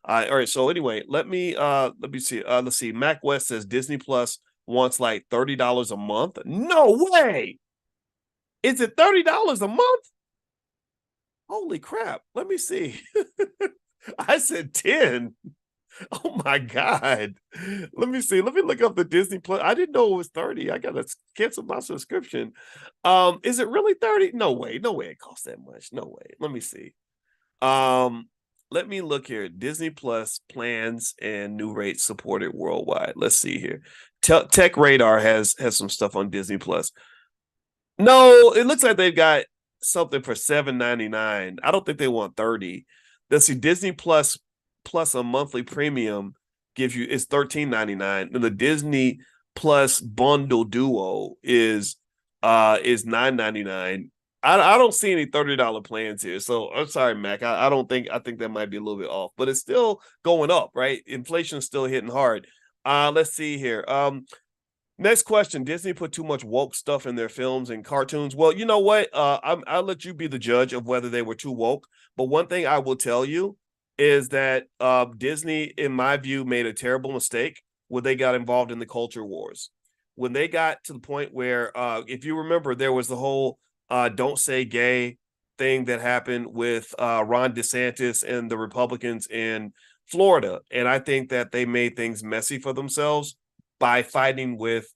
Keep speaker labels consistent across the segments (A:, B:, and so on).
A: All right. So anyway, let me see. Let's see. Mac West says Disney Plus wants like $30 a month. No way. Is it $30 a month? Holy crap. Let me see. I said 10. Oh my God. Let me see. Let me look up the Disney Plus. I didn't know it was 30. I gotta cancel my subscription. Is it really 30? No way. No way it costs that much. No way. Let me see. Um, let me look here. Disney Plus plans and new rates supported worldwide. Let's see here. Tech Radar has some stuff on Disney Plus. No, it looks like they've got something for $7.99. I don't think they want 30. Let's see, Disney plus a monthly premium gives you is $13.99. And the Disney Plus bundle duo is $9.99. I don't see any $30 plans here. So I'm sorry, Mac. I don't think I think that might be a little bit off, but it's still going up, right? Inflation's still hitting hard. Let's see here. Next question. Disney put too much woke stuff in their films and cartoons. Well, you know what? I'll let you be the judge of whether they were too woke. But one thing I will tell you is that Disney, in my view, made a terrible mistake when they got involved in the culture wars. When they got to the point where, if you remember, there was the whole "don't say gay" thing that happened with Ron DeSantis and the Republicans in Florida, and I think that they made things messy for themselves by fighting with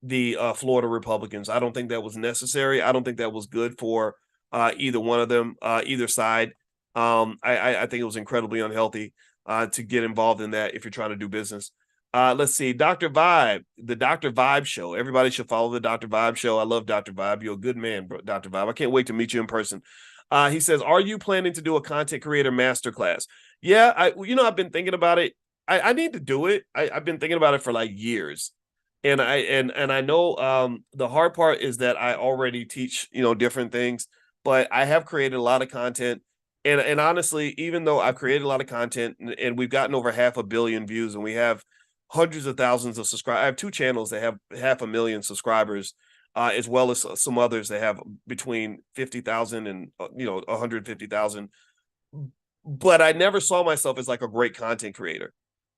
A: the Florida Republicans. I don't think that was necessary. I don't think that was good for either one of them, either side. I think it was incredibly unhealthy to get involved in that if you're trying to do business. Let's see, Dr. Vibe, the Dr. Vibe show. Everybody should follow the Dr. Vibe show. I love Dr. Vibe. You're a good man, bro, Dr. Vibe. I can't wait to meet you in person. He says, "Are you planning to do a content creator masterclass?" Yeah, I've been thinking about it. I need to do it. I've been thinking about it for like years, and I know the hard part is that I already teach different things, but I have created a lot of content, and honestly, even though I've created a lot of content and we've gotten over 500,000,000 views and we have hundreds of thousands of subscribers. I have two channels that have 500,000 subscribers, as well as some others that have between 50,000 and 150,000. But I never saw myself as like a great content creator.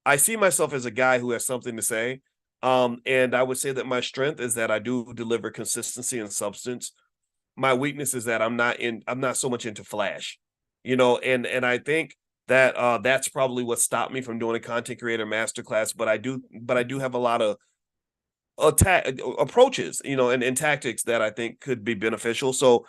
A: I see myself as a guy who has something to say. And I would say that my strength is that I do deliver consistency and substance. My weakness is that I'm not so much into flash, and I think that that's probably what stopped me from doing a content creator masterclass. But I do have a lot of attack approaches, and tactics that I think could be beneficial. So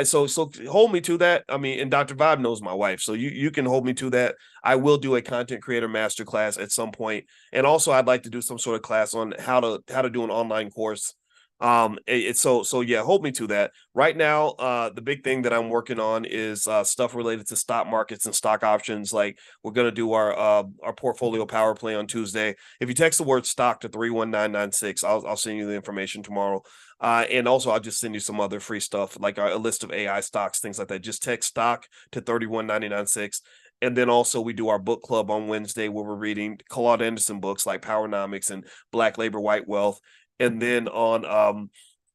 A: so hold me to that. I mean, and Dr. Vibe knows my wife, so you can hold me to that. I will do a content creator masterclass at some point, and also I'd like to do some sort of class on how to do an online course. It's so yeah, hold me to that. Right now, the big thing that I'm working on is stuff related to stock markets and stock options. Like we're gonna do our portfolio power play on Tuesday. If you text the word stock to 31996, I'll send you the information tomorrow. And also I'll just send you some other free stuff like a list of AI stocks, things like that. Just text stock to 31996. And then also we do our book club on Wednesday where we're reading Claude Anderson books like Powernomics and Black Labor, White Wealth. And then on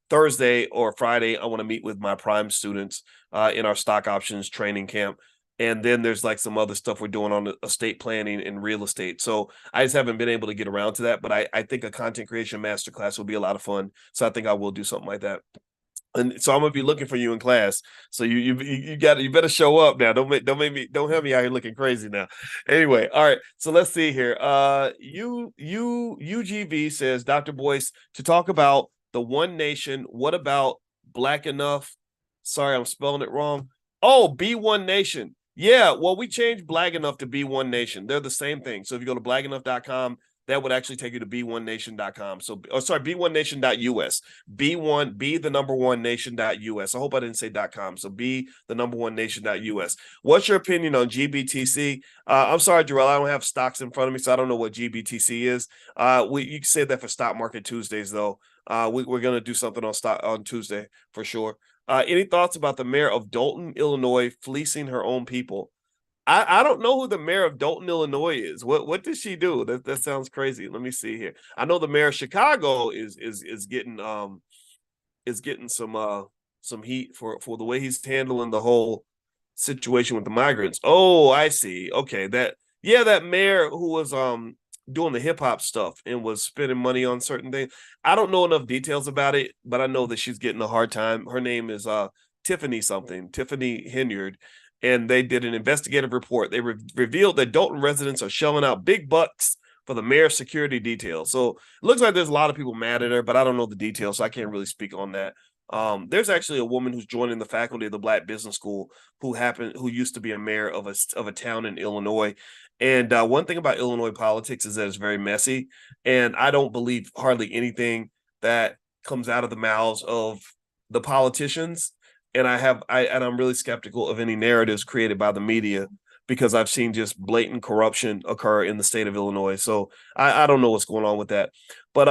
A: Thursday or Friday, I want to meet with my prime students in our stock options training camp. And then there's like some other stuff we're doing on estate planning and real estate. So I just haven't been able to get around to that. But I think a content creation masterclass will be a lot of fun. So I think I will do something like that. And so I'm gonna be looking for you in class. So you better show up now. Don't have me out here looking crazy now. Anyway, all right. So let's see here. UGV says Dr. Boyce to talk about the One Nation. What about Black Enough? Sorry, I'm spelling it wrong. Oh, Be One Nation. Yeah, well, we changed Black Enough to Be One Nation. They're the same thing. So if you go to blackenough.com, that would actually take you to be1nation.com. So, sorry, be1nation.us. Be the number one nation.us. I hope I didn't say .com. So be the number one nation.us. What's your opinion on GBTC? I'm sorry, Jarrell, I don't have stocks in front of me, so I don't know what GBTC is. You can say that for Stock Market Tuesdays, though. We're going to do something on Tuesday for sure. Any thoughts about the mayor of Dalton, Illinois, fleecing her own people? I don't know who the mayor of Dalton, Illinois is. What did she do? That sounds crazy. Let me see here. I know the mayor of Chicago is getting some heat for the way he's handling the whole situation with the migrants. Oh, I see. Okay, Yeah, that mayor who was doing the hip hop stuff and was spending money on certain things. I don't know enough details about it, but I know that she's getting a hard time. Her name is Tiffany something, Tiffany Henyard, and they did an investigative report. They revealed that Dalton residents are shelling out big bucks for the mayor's security details. So it looks like there's a lot of people mad at her, but I don't know the details, so I can't really speak on that. There's actually a woman who's joining the faculty of the Black Business School who used to be a mayor of a town in Illinois. And one thing about Illinois politics is that it's very messy, and I don't believe hardly anything that comes out of the mouths of the politicians. And I'm really skeptical of any narratives created by the media because I've seen just blatant corruption occur in the state of Illinois. So I don't know what's going on with that. But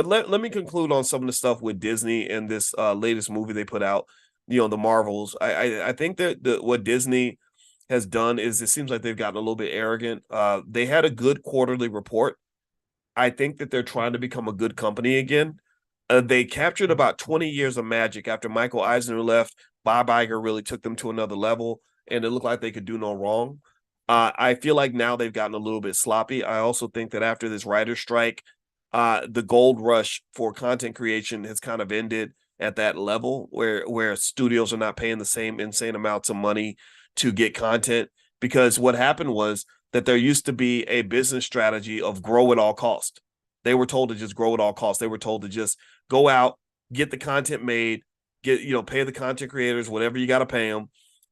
A: let me conclude on some of the stuff with Disney and this latest movie they put out, the Marvels. I think that what Disney has done is it seems like they've gotten a little bit arrogant. They had a good quarterly report. I think that they're trying to become a good company again. They captured about 20 years of magic after Michael Eisner left. Bob Iger really took them to another level, and it looked like they could do no wrong. I feel like now they've gotten a little bit sloppy. I also think that after this writer's strike, the gold rush for content creation has kind of ended at that level where studios are not paying the same insane amounts of money to get content, because what happened was that there used to be a business strategy of grow at all cost. They were told to just grow at all costs. They were told to just go out, get the content made, pay the content creators whatever you got to pay them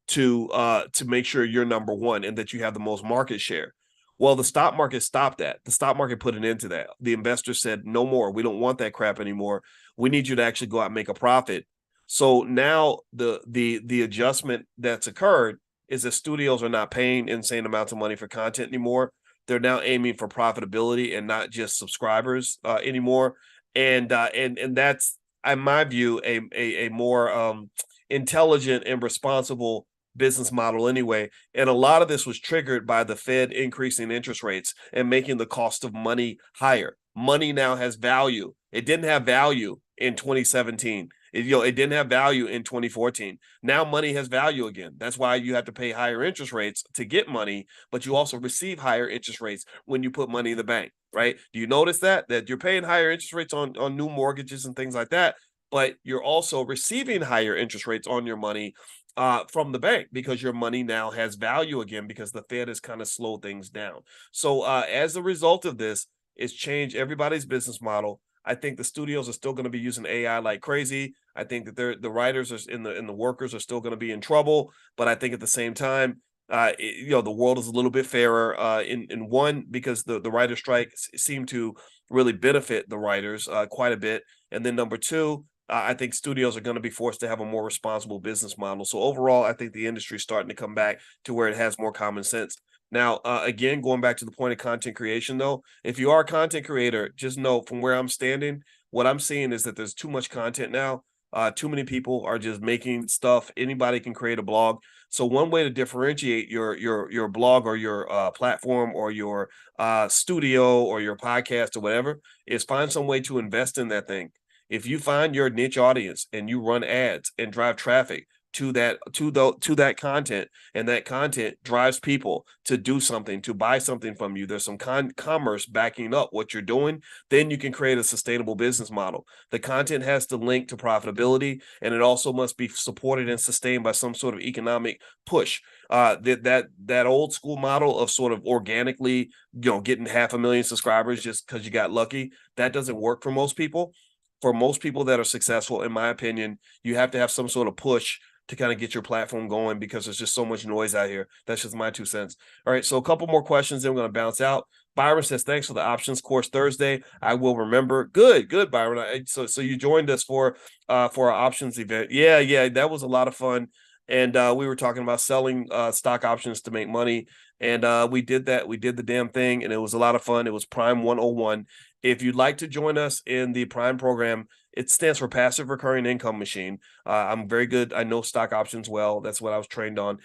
A: to make sure you're number one and that you have the most market share. Well, the stock market stopped that. The stock market put an end to that. The investors said, no more. We don't want that crap anymore. We need you to actually go out and make a profit. So now the adjustment that's occurred is that studios are not paying insane amounts of money for content anymore. They're now aiming for profitability and not just subscribers anymore. And that's, in my view, a more intelligent and responsible business model anyway. And a lot of this was triggered by the Fed increasing interest rates and making the cost of money higher. Money now has value. It didn't have value in 2017. It didn't have value in 2014. Now money has value again. That's why you have to pay higher interest rates to get money, but you also receive higher interest rates when you put money in the bank, right? Do you notice that you're paying higher interest rates on new mortgages and things like that, but you're also receiving higher interest rates on your money from the bank because your money now has value again because the Fed has kind of slowed things down. So as a result of this, it's changed everybody's business model. I think the studios are still going to be using AI like crazy. I think that the writers are and the workers are still going to be in trouble. But I think at the same time, the world is a little bit fairer. In one, because the writer strike seemed to really benefit the writers quite a bit, and then number two, I think studios are going to be forced to have a more responsible business model. So overall, I think the industry is starting to come back to where it has more common sense. Now, again, going back to the point of content creation, though, if you are a content creator, just know from where I'm standing, what I'm seeing is that there's too much content now. Too many people are just making stuff. Anybody can create a blog. So one way to differentiate your blog or your platform or your studio or your podcast or whatever is find some way to invest in that thing. If you find your niche audience and you run ads and drive traffic to that content, and that content drives people to do something, to buy something from you, there's some commerce backing up what you're doing, then you can create a sustainable business model. The content has to link to profitability, and it also must be supported and sustained by some sort of economic push. That old school model of sort of organically, getting 500,000 subscribers just because you got lucky, that doesn't work for most people. For most people that are successful, in my opinion, you have to have some sort of push to kind of get your platform going because there's just so much noise out here. That's just my 2 cents. All right, so a couple more questions, then we're going to bounce out. Byron says, thanks for the options course Thursday. I will remember. Good, Byron. So you joined us for our options event. Yeah, that was a lot of fun. And we were talking about selling stock options to make money. And we did that. We did the damn thing, and it was a lot of fun. It was Prime 101. If you'd like to join us in the Prime program, it stands for Passive Recurring Income Machine. I'm very good. I know stock options well. That's what I was trained on.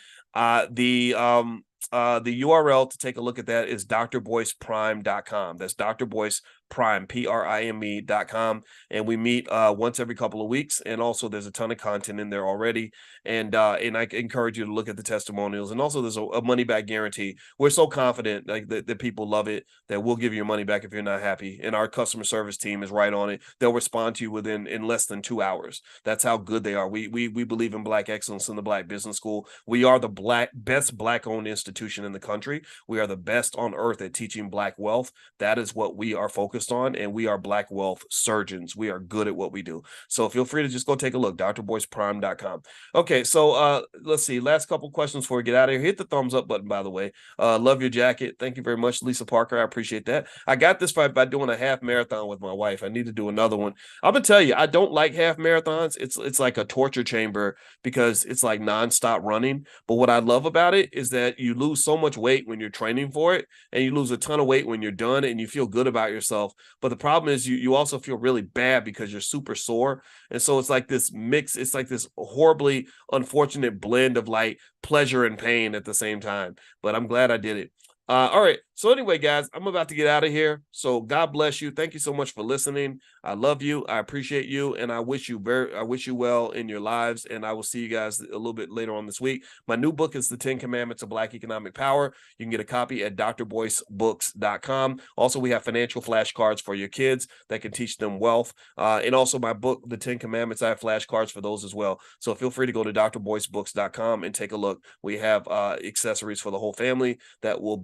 A: The URL to take a look at that is drboyceprime.com. That's Dr. Boyce Prime, PRIME.com. And we meet once every couple of weeks. And also there's a ton of content in there already. And I encourage you to look at the testimonials. And also there's a money back guarantee. We're so confident like that people love it that we'll give you your money back if you're not happy. And our customer service team is right on it. They'll respond to you in less than 2 hours. That's how good they are. We believe in Black excellence in the Black Business School. We are the best Black owned institution in the country. We are the best on earth at teaching Black wealth. That is what we are focused on, and we are Black wealth surgeons. We are good at what we do. So feel free to just go take a look, drboyceprime.com. Okay, so let's see. Last couple questions before we get out of here. Hit the thumbs up button, by the way. Love your jacket. Thank you very much, Lisa Parker. I appreciate that. I got this by doing a half marathon with my wife. I need to do another one. I'm gonna tell you, I don't like half marathons. It's like a torture chamber because it's like nonstop running. But what I love about it is that you lose so much weight when you're training for it, and you lose a ton of weight when you're done, and you feel good about yourself. But the problem is you also feel really bad because you're super sore. And so it's like this mix, it's like this horribly unfortunate blend of like pleasure and pain at the same time. But I'm glad I did it. All right. So anyway, guys, I'm about to get out of here. So God bless you. Thank you so much for listening. I love you. I appreciate you. And I wish you well in your lives. And I will see you guys a little bit later on this week. My new book is The 10 Commandments of Black Economic Power. You can get a copy at drboycebooks.com. Also, we have financial flashcards for your kids that can teach them wealth. And also my book, The 10 Commandments, I have flashcards for those as well. So feel free to go to drboycebooks.com and take a look. We have accessories for the whole family that will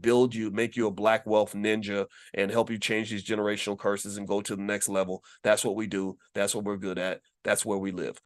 A: make you a Black wealth ninja and help you change these generational curses and go to the next level. That's what we do. That's what we're good at. That's where we live.